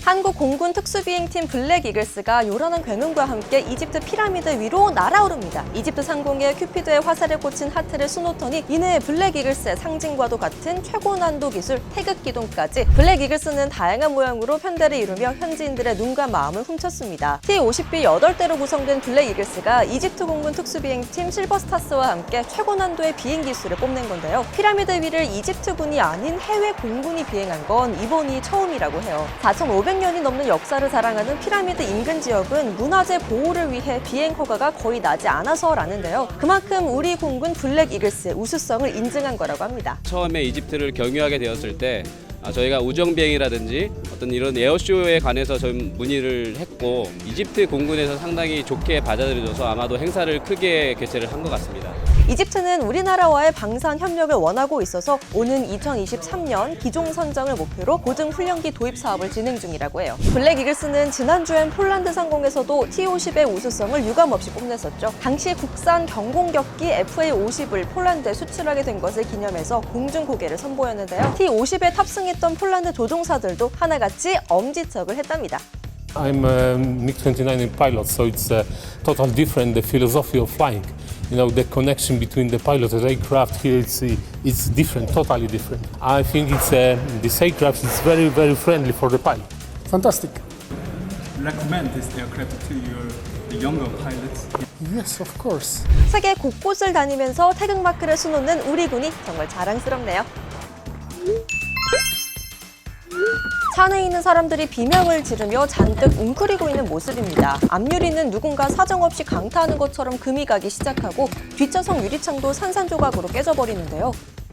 한국 공군 특수비행팀 블랙 이글스가 요란한 굉음과 함께 이집트 피라미드 위로 날아오릅니다. 이집트 상공에 큐피드의 화살에 꽂힌 하트를 쏘놓더니 이내 블랙 이글스의 상징과도 같은 최고 난도 기술 태극 기동까지 블랙 이글스는 다양한 모양으로 편대를 이루며 현지인들의 눈과 마음을 훔쳤습니다. T-50B 8대로 구성된 블랙 이글스가 이집트 공군 특수비행팀 실버스타스와 함께 최고 난도의 비행 기술을 뽐낸 건데요. 피라미드 위를 이집트군이 아닌 해외 공군이 비행한 건 이번이 처음이라고 해요. 4,500년이 넘는 역사를 자랑하는 피라미드 인근 지역은 문화재 보호를 위해 비행 허가가 거의 나지 않아서라는데요. 그만큼 우리 공군 블랙 이글스의 우수성을 인증한 거라고 합니다. 처음에 이집트를 경유하게 되었을 때 저희가 우정비행이라든지 어떤 이런 에어쇼에 관해서 좀 문의를 했고 이집트 공군에서 상당히 좋게 받아들여줘서 아마도 행사를 크게 개최를 한 것 같습니다. 이집트는 우리나라와의 방산 협력을 원하고 있어서 오는 2023년 기종 선정을 목표로 고등 훈련기 도입 사업을 진행 중이라고 해요. 블랙 이글스는 지난주엔 폴란드 상공에서도 T-50의 우수성을 유감없이 뽐냈었죠. 당시 국산 경공격기 FA-50을 폴란드에 수출하게 된 것을 기념해서 공중 고개를 선보였는데요. T-50에 탑승했던 폴란드 조종사들도 하나같이 엄지척을 했답니다. I'm a MiG-29 pilot, so it's totally different, the philosophy of flying. You know, the connection between the pilot and the aircraft here, it's different, totally different. I think this aircraft is very, very friendly for the pilot. Fantastic. Recommend this aircraft to the younger pilots? Yes, of course. 세계 곳곳을 다니면서 태극마크를 수놓는 우리 군이 정말 자랑스럽네요. 차 안에 있는 사람들이 비명을 지르며 잔뜩 웅크리고 있는 모습입니다. 앞유리는 누군가 사정없이 강타하는 것처럼 금이 가기 시작하고 뒷좌석 유리창도 산산조각으로 깨져버리는데요.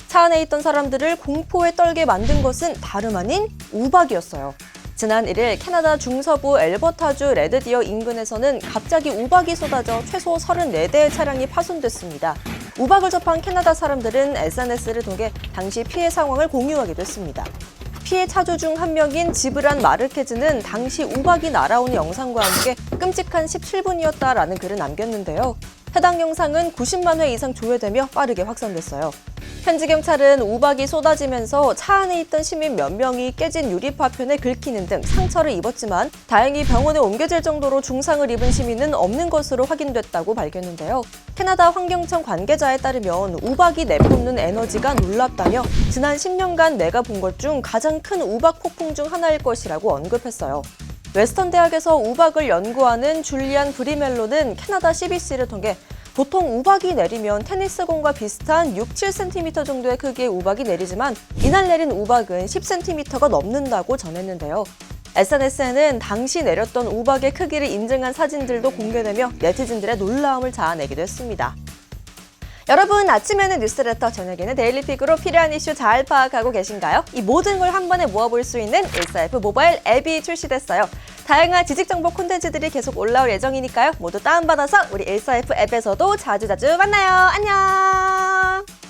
차 안에 있던 사람들을 공포에 떨게 만든 것은 다름 아닌 우박이었어요. 지난 1일 캐나다 중서부 엘버타주 레드디어 인근에서는 갑자기 우박이 쏟아져 최소 34대의 차량이 파손됐습니다. 우박을 접한 캐나다 사람들은 SNS를 통해 당시 피해 상황을 공유하기도 했습니다. 피해 차주 중 한 명인 지브란 마르케즈는 당시 우박이 날아오는 영상과 함께 끔찍한 17분이었다라는 글을 남겼는데요. 해당 영상은 90만 회 이상 조회되며 빠르게 확산됐어요. 현지 경찰은 우박이 쏟아지면서 차 안에 있던 시민 몇 명이 깨진 유리파편에 긁히는 등 상처를 입었지만 다행히 병원에 옮겨질 정도로 중상을 입은 시민은 없는 것으로 확인됐다고 밝혔는데요. 캐나다 환경청 관계자에 따르면 우박이 내뿜는 에너지가 놀랍다며 지난 10년간 내가 본 것 중 가장 큰 우박 폭풍 중 하나일 것이라고 언급했어요. 웨스턴 대학에서 우박을 연구하는 줄리안 브리멜로는 캐나다 CBC를 통해 보통 우박이 내리면 테니스공과 비슷한 6-7cm 정도의 크기의 우박이 내리지만 이날 내린 우박은 10cm가 넘는다고 전했는데요. SNS에는 당시 내렸던 우박의 크기를 인증한 사진들도 공개되며 네티즌들의 놀라움을 자아내기도 했습니다. 여러분, 아침에는 뉴스레터, 저녁에는 데일리픽으로 필요한 이슈 잘 파악하고 계신가요? 이 모든 걸 한 번에 모아볼 수 있는 14F 모바일 앱이 출시됐어요. 다양한 지식정보 콘텐츠들이 계속 올라올 예정이니까요. 모두 다운받아서 우리 14F 앱에서도 자주자주 만나요. 안녕!